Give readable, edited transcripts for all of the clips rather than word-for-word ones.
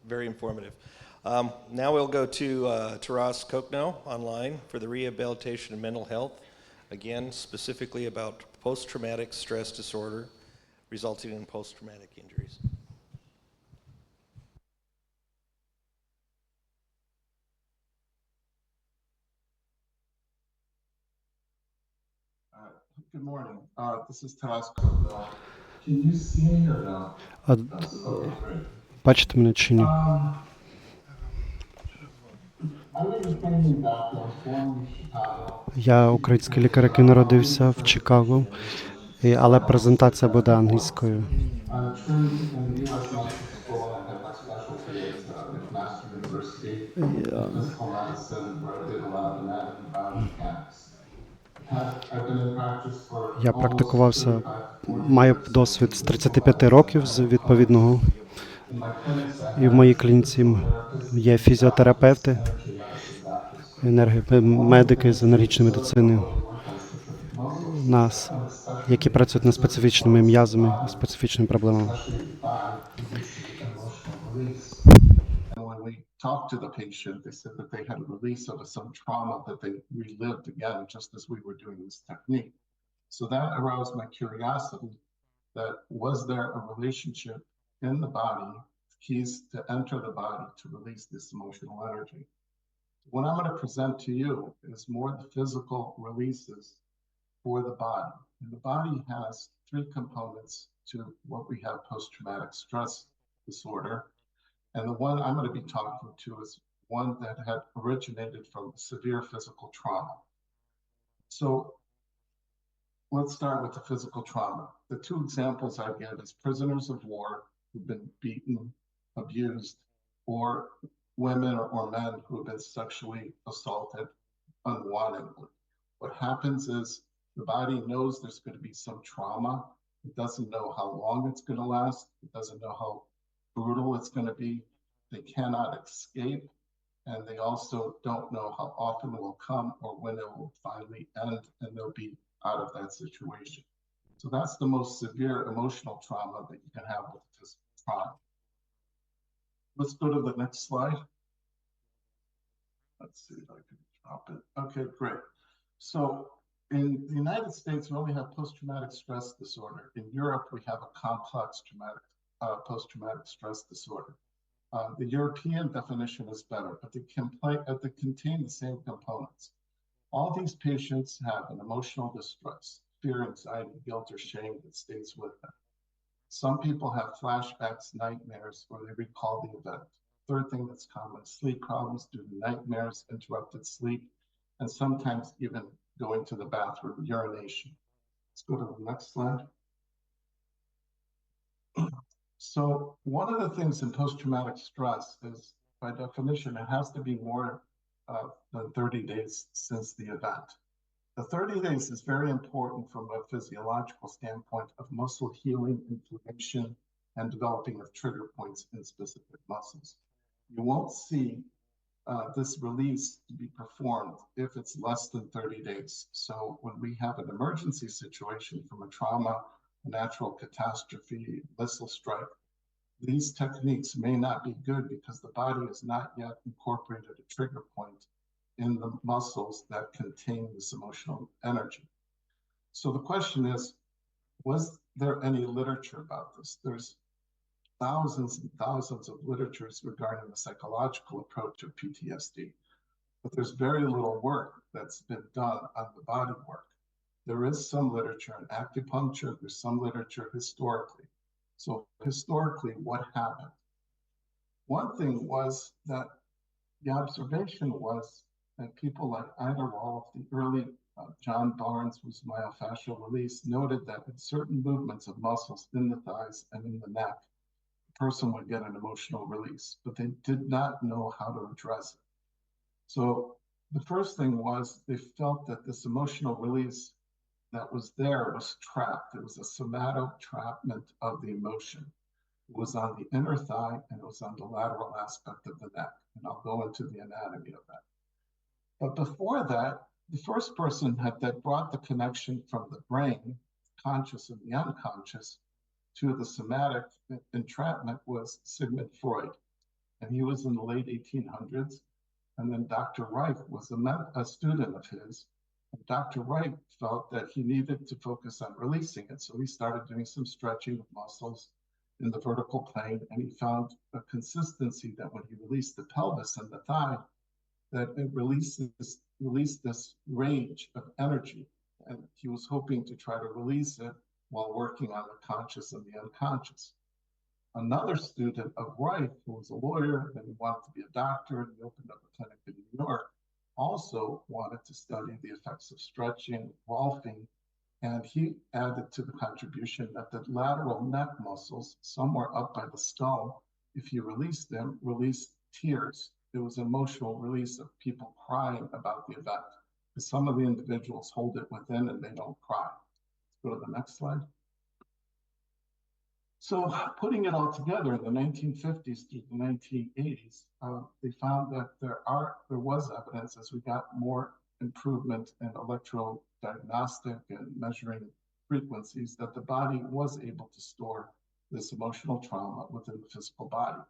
very informative. Now we'll go to Taras Kochno online for the Rehabilitation and Mental Health, again, specifically about post-traumatic stress disorder resulting in post-traumatic injuries. Good morning. This is Taras Kochno. Can you see me or no? Yes. Okay, great. Бачите мене чи ні? I was a family doctor. I was born in Chicago. Я український лікар, який народився в Чикаго, але презентація буде англійською. Trained in the U.S. Medical School. I had my specialty at McMaster University in physical medicine, where I did a lot of anatomy and biomechanics. I've been in practice for Я almost практикувався, 35 to 40 маю years. досвід з 35 років з відповідного. In my clinics, I І в have моїй клініці physiotherapists, є фізіотерапевти, energy medicine doctors. медики з енергічної медицини, Work on specific muscles, які працюють над специфічними м'язами, специфічними проблемами. especially the body, releasing emotional release. And when we talked to the patient, they said that they had a release of some trauma that they relived again, just as we were doing this technique. So that aroused my curiosity that was there a relationship in the body, keys to enter the body to release this emotional energy. What I'm going to present to you is more the physical releases for the body. And the body has three components to what we have post-traumatic stress disorder. And the one I'm going to be talking to is one that had originated from severe physical trauma. So let's start with the physical trauma. The two examples I give is prisoners of war who've been beaten, abused, or women or men who have been sexually assaulted unwantedly. What happens is the body knows there's going to be some trauma. It doesn't know how long it's going to last. It doesn't know how brutal it's going to be. They cannot escape. And they also don't know how often it will come or when it will finally end and they'll be out of that situation. So that's the most severe emotional trauma that you can have with physical trauma. Let's go to the next slide. Let's see if I can drop it. Okay, great. So in the United States, we only have post-traumatic stress disorder. In Europe, we have a complex post-traumatic stress disorder. The European definition is better, but they contain the same components. All these patients have an emotional distress, fear, anxiety, guilt, or shame that stays with them. Some people have flashbacks, nightmares, or they recall the event. Third thing that's common is sleep problems due to nightmares, interrupted sleep, and sometimes even going to the bathroom, urination. Let's go to the next slide. So one of the things in post-traumatic stress is, by definition, it has to be more than 30 days since the event. The 30 days is very important from a physiological standpoint of muscle healing, inflammation, and developing of trigger points in specific muscles. You won't see this release to be performed if it's less than 30 days. So when we have an emergency situation from a trauma, a natural catastrophe, missile strike, these techniques may not be good because the body has not yet incorporated a trigger point in the muscles that contain this emotional energy. So the question is, was there any literature about this? There's thousands and thousands of literatures regarding the psychological approach of PTSD, but there's very little work that's been done on the body work. There is some literature in acupuncture, there's some literature historically. So historically, what happened? One thing was that the observation was that people like Ida Rolf, the early John Barnes, whose myofascial release, noted that in certain movements of muscles in the thighs and in the neck, the person would get an emotional release, but they did not know how to address it. So the first thing was they felt that this emotional release that was there was trapped. It was a somatotrapment of the emotion. It was on the inner thigh and it was on the lateral aspect of the neck. And I'll go into the anatomy of that. But before that, the first person that brought the connection from the brain, conscious and the unconscious, to the somatic entrapment was Sigmund Freud. and he was in the late 1800s. And then Dr. Reich was a student of his. And Dr. Reich felt that he needed to focus on releasing it. So he started doing some stretching of muscles in the vertical plane. And he found a consistency that when he released the pelvis and the thigh, that it released this range of energy. And he was hoping to try to release it while working on the conscious and the unconscious. Another student of Reich, who was a lawyer and he wanted to be a doctor, and he opened up a clinic in New York, also wanted to study the effects of stretching, Rolfing, and he added to the contribution that the lateral neck muscles, somewhere up by the skull, if you release them, release tears. It was emotional release of people crying about the event. Because some of the individuals hold it within and they don't cry. Let's go to the next slide. So putting it all together in the 1950s through the 1980s, they found that there was evidence as we got more improvement in electrodiagnostic and measuring frequencies that the body was able to store this emotional trauma within the physical body.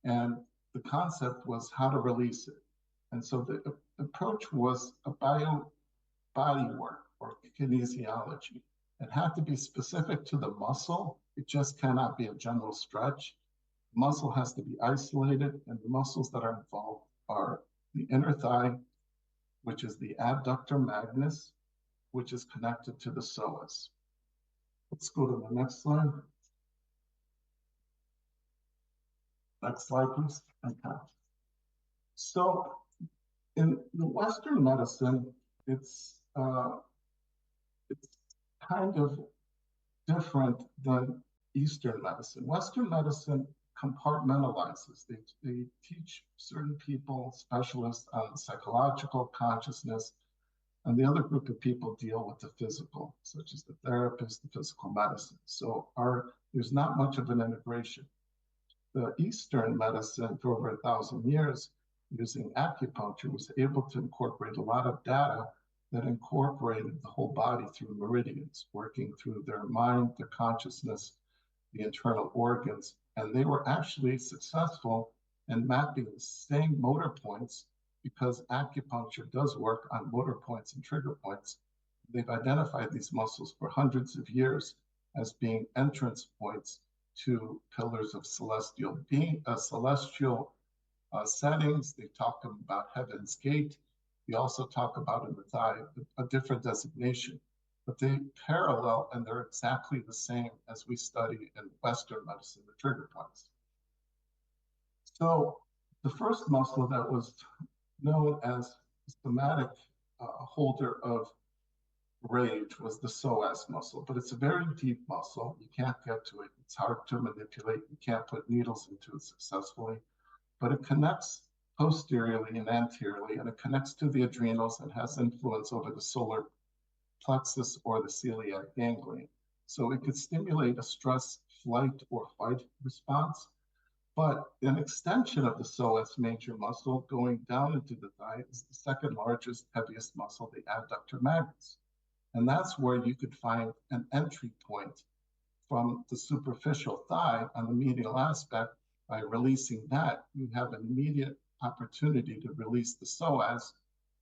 And the concept was how to release it. And so the approach was a body work or kinesiology. It had to be specific to the muscle. It just cannot be a general stretch. The muscle has to be isolated, and the muscles that are involved are the inner thigh, which is the adductor magnus, which is connected to the psoas. Let's go to the next slide. Next slide, please. Okay. So in the Western medicine, it's kind of different than Eastern medicine. Western medicine compartmentalizes. They teach certain people, specialists on psychological consciousness, and the other group of people deal with the physical, such as the therapist, the physical medicine. So there's not much of an integration. The Eastern medicine for over 1,000 years, using acupuncture, was able to incorporate a lot of data that incorporated the whole body through meridians, working through their mind, their consciousness, the internal organs. And they were actually successful in mapping the same motor points because acupuncture does work on motor points and trigger points. They've identified these muscles for hundreds of years as being entrance points to pillars of celestial settings. They talk about Heaven's Gate. We also talk about in the thigh a different designation, but they parallel and they're exactly the same as we study in Western medicine, the trigger points. So the first muscle that was known as the somatic holder of rage was the psoas muscle, but it's a very deep muscle. You can't get to it. It's hard to manipulate. You can't put needles into it successfully, but it connects posteriorly and anteriorly, and it connects to the adrenals and has influence over the solar plexus or the celiac ganglion. So it could stimulate a stress, flight, or fight response. But an extension of the psoas major muscle going down into the thigh is the second largest, heaviest muscle, the adductor magnus. And that's where you could find an entry point from the superficial thigh on the medial aspect. By releasing that, you have an immediate opportunity to release the psoas,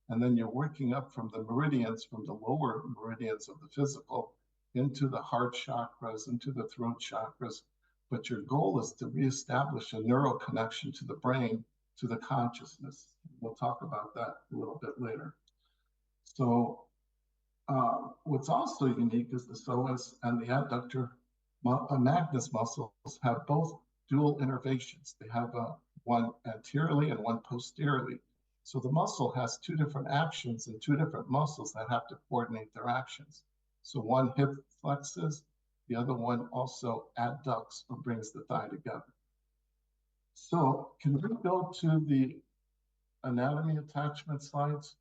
and then you're working up from the meridians, from the lower meridians of the physical, into the heart chakras, into the throat chakras. But your goal is to reestablish a neural connection to the brain, to the consciousness. We'll talk about that a little bit later. So what's also unique is the psoas and the adductor magnus muscles have both dual innervations. They have one anteriorly and one posteriorly. So the muscle has two different actions and two different muscles that have to coordinate their actions. So one hip flexes, the other one also adducts or brings the thigh together. So can we go to the anatomy attachment slides?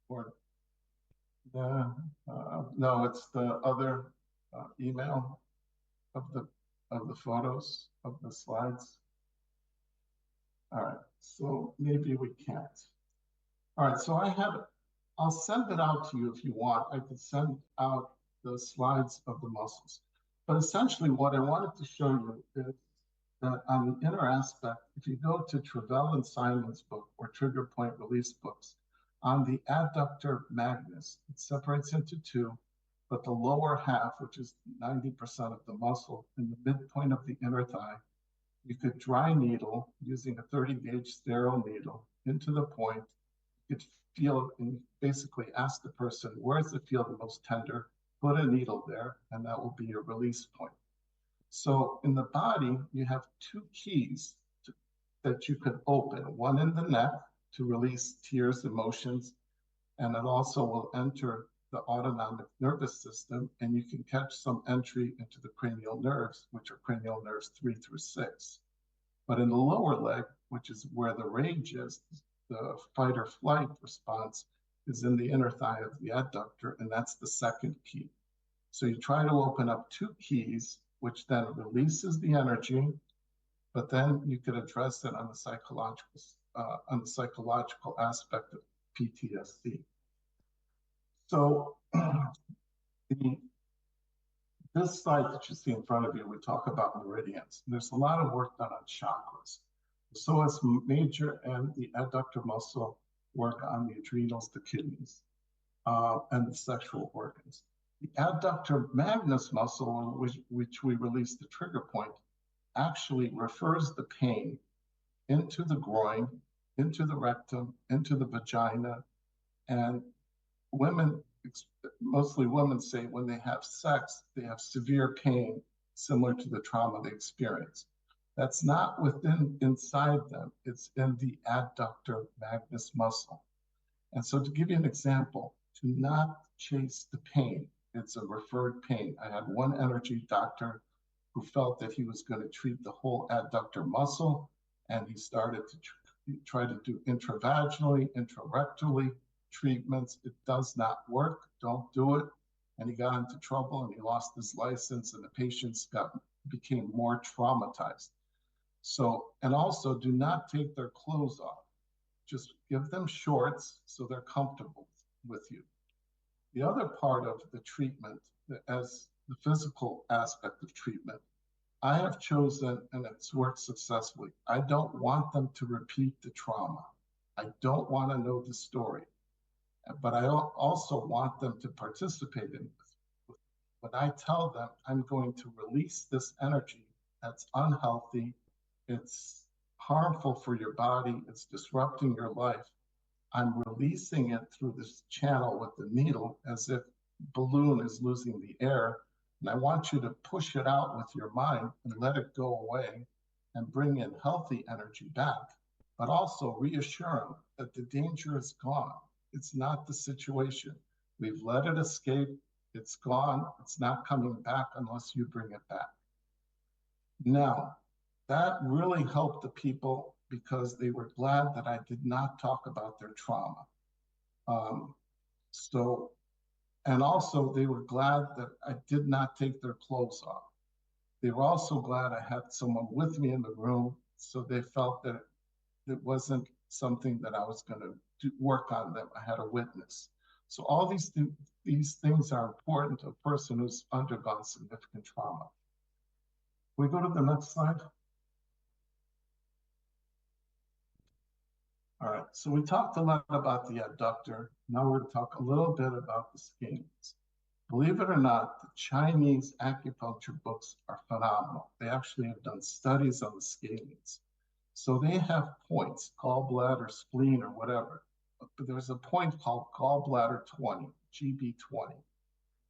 Or no, it's the other email of the photos of the slides. All right, so maybe we can't. All right, so I'll send it out to you if you want. I could send out the slides of the muscles. But essentially what I wanted to show you is that on the inner aspect, if you go to Travell and Simon's book or trigger point release books, on the adductor magnus, it separates into two, but the lower half, which is 90% of the muscle, in the midpoint of the inner thigh, you could dry needle using a 30 gauge sterile needle into the point. You could feel and basically ask the person, where does it feel the most tender? Put a needle there, and that will be your release point. So in the body, you have two keys that you could open, one in the neck to release tears, emotions, and it also will enter the autonomic nervous system, and you can catch some entry into the cranial nerves, which are cranial nerves 3 through 6. But in the lower leg, which is where the rage is, the fight or flight response is in the inner thigh of the adductor, and that's the second key. So you try to open up two keys, which then releases the energy, but then you could address it on the psychological aspect of PTSD. So this slide that you see in front of you, we talk about meridians. There's a lot of work done on chakras. The psoas major and the adductor muscle work on the adrenals, the kidneys, and the sexual organs. The adductor magnus muscle, which we release the trigger point, actually refers the pain into the groin, into the rectum, into the vagina, and women, mostly women, say when they have sex, they have severe pain similar to the trauma they experience. That's not inside them, it's in the adductor magnus muscle. And so to give you an example, to not chase the pain, it's a referred pain. I had one energy doctor who felt that he was going to treat the whole adductor muscle, and he started to try to do intravaginally, intrarectally treatments. It does not work. Don't do it. And he got into trouble and he lost his license, and the patients became more traumatized. So, and also do not take their clothes off. Just give them shorts so they're comfortable with you. The other part of the treatment, as the physical aspect of treatment, I have chosen, and it's worked successfully, I don't want them to repeat the trauma. I don't want to know the story. But I also want them to participate in it. When I tell them I'm going to release this energy that's unhealthy, it's harmful for your body, it's disrupting your life, I'm releasing it through this channel with the needle as if balloon is losing the air. And I want you to push it out with your mind and let it go away and bring in healthy energy back, but also reassure them that the danger is gone. It's not the situation. We've let it escape. It's gone. It's not coming back unless you bring it back. Now, that really helped the people because they were glad that I did not talk about their trauma. And also they were glad that I did not take their clothes off. They were also glad I had someone with me in the room, so they felt that it wasn't something that I was going to work on them. I had a witness. So all these things are important to a person who's undergone significant trauma. We go to the next slide. All right, so we talked a lot about the adductor. Now we're going to talk a little bit about the scalenes. Believe it or not, the Chinese acupuncture books are phenomenal. They actually have done studies on the scalenes. So they have points, gallbladder, spleen, or whatever. But there's a point called gallbladder 20, GB20.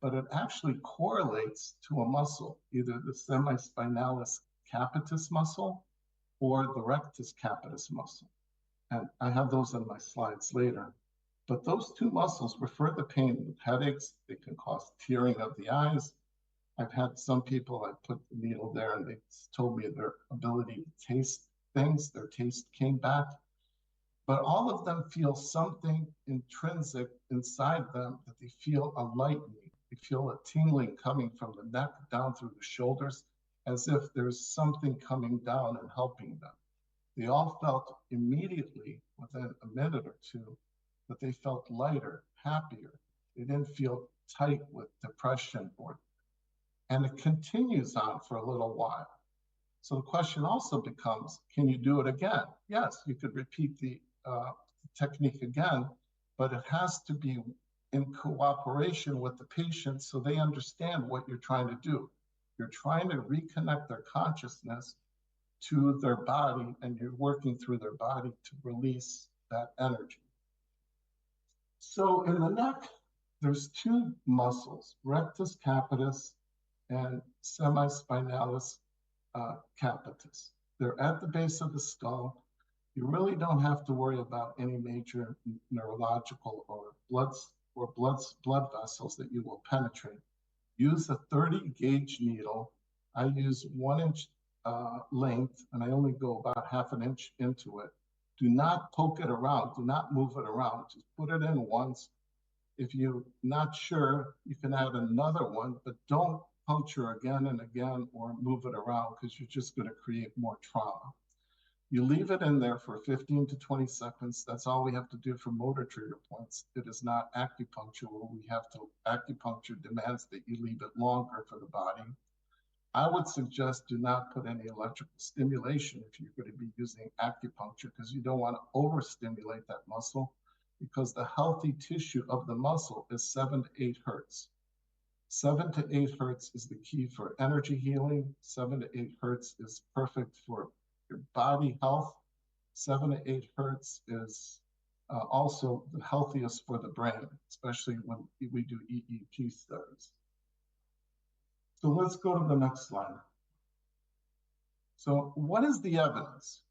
But it actually correlates to a muscle, either the semispinalis capitis muscle or the rectus capitis muscle. And I have those in my slides later. But those two muscles refer the pain with headaches. They can cause tearing of the eyes. I've had some people, I put the needle there and they told me their ability to taste things, their taste came back. But all of them feel something intrinsic inside them that they feel a lightening. They feel a tingling coming from the neck down through the shoulders, as if there's something coming down and helping them. They all felt immediately, within a minute or two, that they felt lighter, happier. They didn't feel tight with depression, and it continues on for a little while. So the question also becomes, can you do it again? Yes, you could repeat the technique again, but it has to be in cooperation with the patient so they understand what you're trying to do. You're trying to reconnect their consciousness to their body, and you're working through their body to release that energy. So in the neck, there's two muscles, rectus capitis and semispinalis capitis. They're at the base of the skull. You really don't have to worry about any major neurological or blood vessels that you will penetrate. Use a 30 gauge needle. I use 1 inch length, and I only go about half an inch into it. Do not poke it around. Do not move it around. Just put it in once. If you're not sure, you can add another one, but don't puncture again and again or move it around because you're just going to create more trauma. You leave it in there for 15 to 20 seconds. That's all we have to do for motor trigger points. It is not acupuncture where we have to, acupuncture demands that you leave it longer for the body. I would suggest do not put any electrical stimulation if you're going to be using acupuncture because you don't want to overstimulate that muscle because the healthy tissue of the muscle is 7 to 8 hertz. 7 to 8 hertz is the key for energy healing. 7 to 8 hertz is perfect for your body health. 7 to 8 hertz is also the healthiest for the brain, especially when we do EEG studies. So let's go to the next slide. So what is the evidence?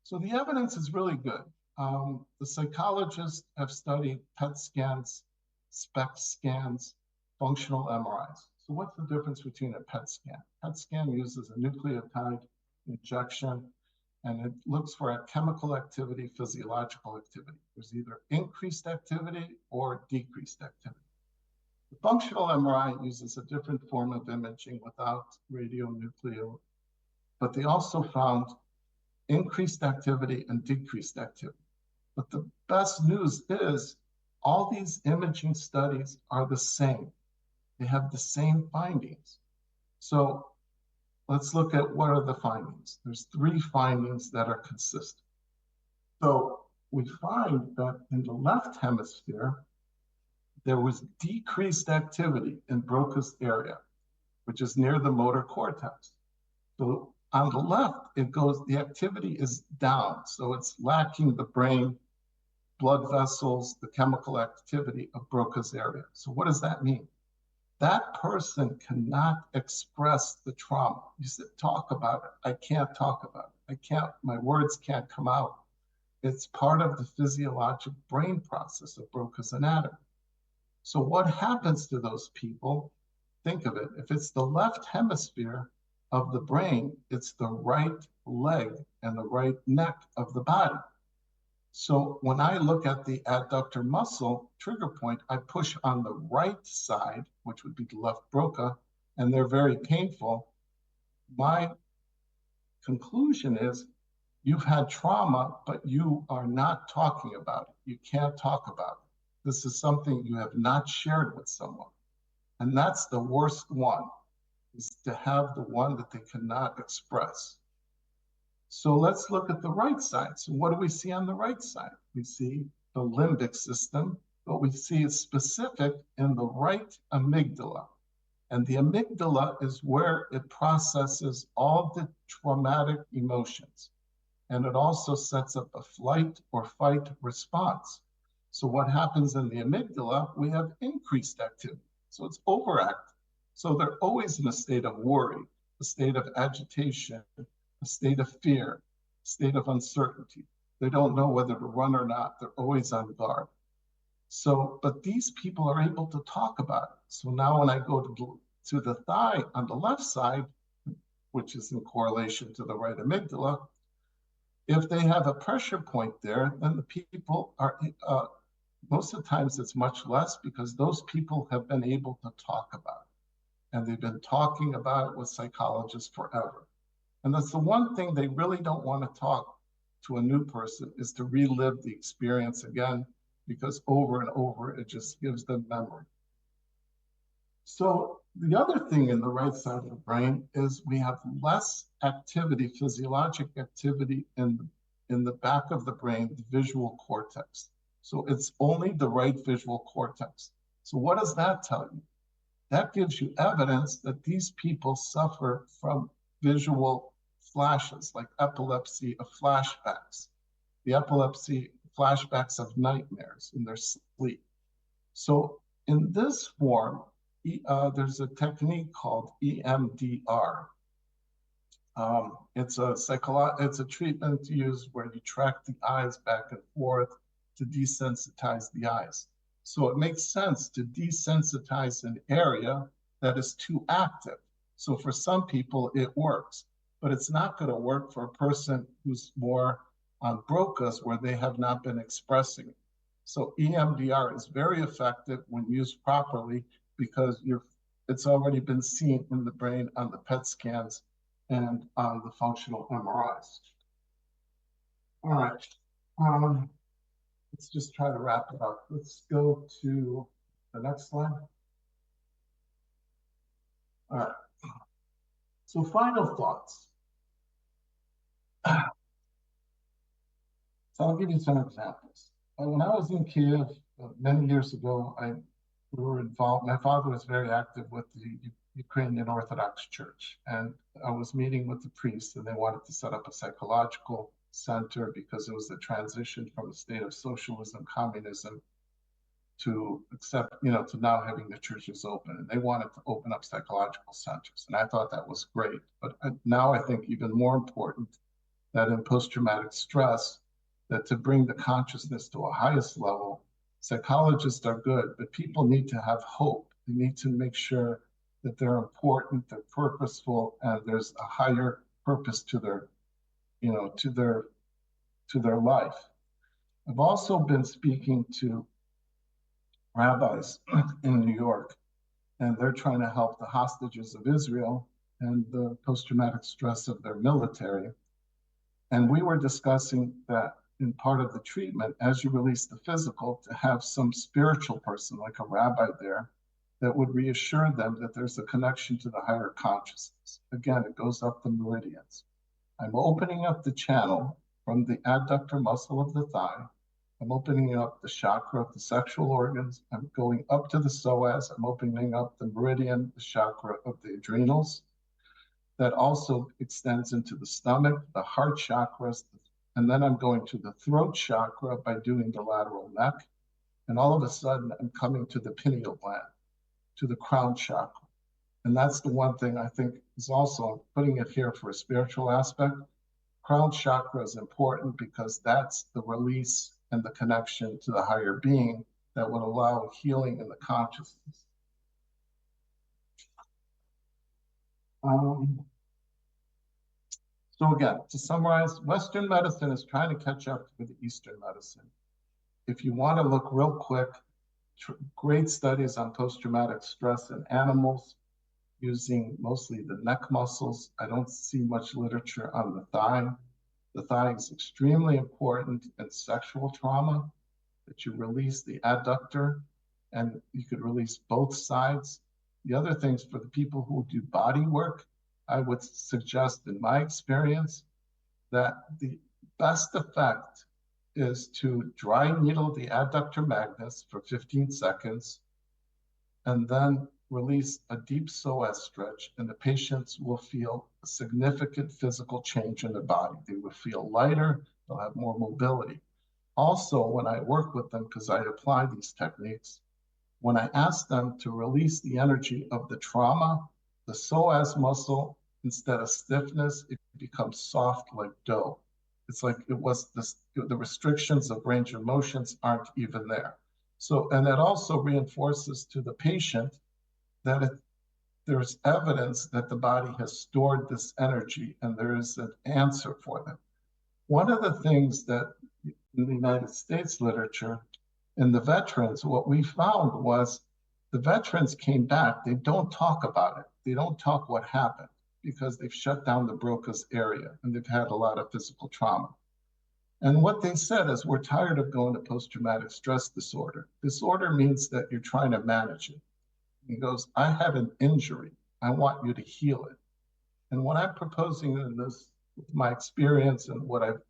So the evidence is really good. The psychologists have studied PET scans, SPECT scans, functional MRIs. So what's the difference between a PET scan? PET scan uses a nucleotide injection, and it looks for a chemical activity, physiological activity. There's either increased activity or decreased activity. The functional MRI uses a different form of imaging without radionuclide, but they also found increased activity and decreased activity. But the best news is all these imaging studies are the same. They have the same findings. So let's look at what are the findings. There's 3 findings that are consistent. So we find that in the left hemisphere, there was decreased activity in Broca's area, which is near the motor cortex. So on the left, it goes, the activity is down. So it's lacking the brain, blood vessels, the chemical activity of Broca's area. So what does that mean? That person cannot express the trauma. You said, talk about it. I can't talk about it. I can't, my words can't come out. It's part of the physiologic brain process of Broca's anatomy. So what happens to those people? Think of it. If it's the left hemisphere of the brain, it's the right leg and the right neck of the body. So when I look at the adductor muscle trigger point, I push on the right side, which would be the left Broca, and they're very painful. My conclusion is you've had trauma, but you are not talking about it. You can't talk about it. This is something you have not shared with someone. And that's the worst one, is to have the one that they cannot express. So let's look at the right side. So what do we see on the right side? We see the limbic system, but we see it specific in the right amygdala. And the amygdala is where it processes all the traumatic emotions. And it also sets up a flight or fight response. So what happens in the amygdala? We have increased activity. So it's overact. So they're always in a state of worry, a state of agitation, a state of fear, a state of uncertainty. They don't know whether to run or not. They're always on guard. So, but these people are able to talk about it. So now when I go to the thigh on the left side, which is in correlation to the right amygdala, if they have a pressure point there, then the people are, most of the times it's much less because those people have been able to talk about it. And they've been talking about it with psychologists forever. And that's the one thing they really don't want to talk to a new person is to relive the experience again, because over and over, it just gives them memory. So The other thing in the right side of the brain is we have less activity, physiologic activity in the back of the brain, the visual cortex. So it's only the right visual cortex. So what does that tell you? That gives you evidence that these people suffer from visual flashes, like epilepsy of flashbacks, the epilepsy flashbacks of nightmares in their sleep. So in this form, there's a technique called EMDR. It's a treatment used where you track the eyes back and forth to desensitize the eyes. So it makes sense to desensitize an area that is too active. So for some people, it works, but it's not going to work for a person who's more on Broca's where they have not been expressing it. So EMDR is very effective when used properly because it's already been seen in the brain on the PET scans and on the functional MRIs. All right, let's just try to wrap it up. Let's go to the next slide. All right, so final thoughts. So I'll give you some examples. When I was in Kiev many years ago, we were involved. My father was very active with the Ukrainian Orthodox Church, and I was meeting with the priests, and they wanted to set up a psychological center because it was the transition from a state of socialism, communism, to to now having the churches open, and they wanted to open up psychological centers, and I thought that was great. But now I think even more important that in post-traumatic stress, that to bring the consciousness to a highest level, psychologists are good, but people need to have hope. They need to make sure that they're important, they're purposeful, and there's a higher purpose to their, to their life. I've also been speaking to rabbis in New York, and they're trying to help the hostages of Israel and the post-traumatic stress of their military. And we were discussing that in part of the treatment, as you release the physical, to have some spiritual person, like a rabbi there, that would reassure them that there's a connection to the higher consciousness. Again, it goes up the meridians. I'm opening up the channel from the adductor muscle of the thigh. I'm opening up the chakra of the sexual organs. I'm going up to the psoas. I'm opening up the meridian, the chakra of the adrenals. That also extends into the stomach, the heart chakras, and then I'm going to the throat chakra by doing the lateral neck. And all of a sudden, I'm coming to the pineal gland, to the crown chakra. And that's the one thing I think is also, I'm putting it here for a spiritual aspect. Crown chakra is important because that's the release and the connection to the higher being that would allow healing in the consciousness. So again, to summarize, Western medicine is trying to catch up with Eastern medicine. If you want to look real quick, great studies on post-traumatic stress in animals using mostly the neck muscles. I don't see much literature on the thigh. The thigh is extremely important in sexual trauma, that you release the adductor and you could release both sides. The other things for the people who do body work, I would suggest in my experience that the best effect is to dry needle the adductor magnus for 15 seconds and then release a deep psoas stretch, and the patients will feel a significant physical change in their body. They will feel lighter, they'll have more mobility. Also, when I work with them, because I apply these techniques, when I ask them to release the energy of the trauma, the psoas muscle, instead of stiffness, it becomes soft like dough. It's like it was the restrictions of range of motions aren't even there. So, and that also reinforces to the patient that there's evidence that the body has stored this energy and there is an answer for them. One of the things that in the United States literature, in the veterans, what we found was the veterans came back, they don't talk about it. They don't talk what happened because they've shut down the Broca's area and they've had a lot of physical trauma. And what they said is, we're tired of going to post-traumatic stress disorder. Disorder means that you're trying to manage it. He goes, I had an injury. I want you to heal it. And what I'm proposing in this, my experience and what I've,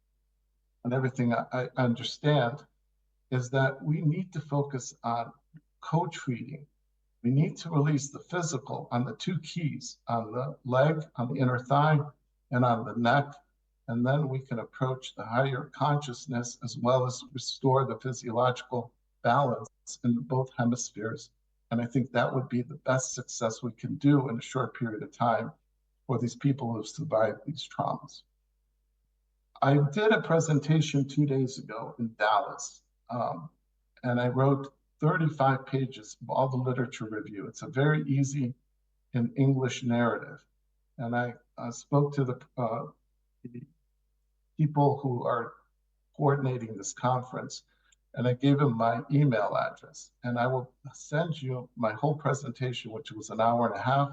and everything I understand, is that we need to focus on co-treating. We need to release the physical on the two keys, on the leg, on the inner thigh, and on the neck. And then we can approach the higher consciousness as well as restore the physiological balance in both hemispheres. And I think that would be the best success we can do in a short period of time for these people who have survived these traumas. I did a presentation 2 days ago in Dallas, and I wrote 35 pages of all the literature review. It's a very easy in English narrative. And I spoke to the people who are coordinating this conference, and I gave them my email address. And I will send you my whole presentation, which was an hour and a half.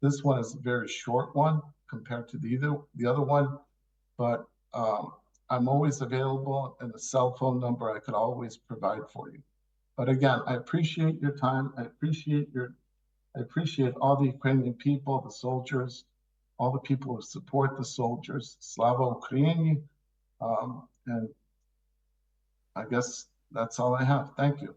This one is a very short one compared to the other one, but I'm always available, and the cell phone number I could always provide for you. But again, I appreciate your time. I appreciate all the Ukrainian people, the soldiers, all the people who support the soldiers. Slava Ukraini. And I guess that's all I have. Thank you.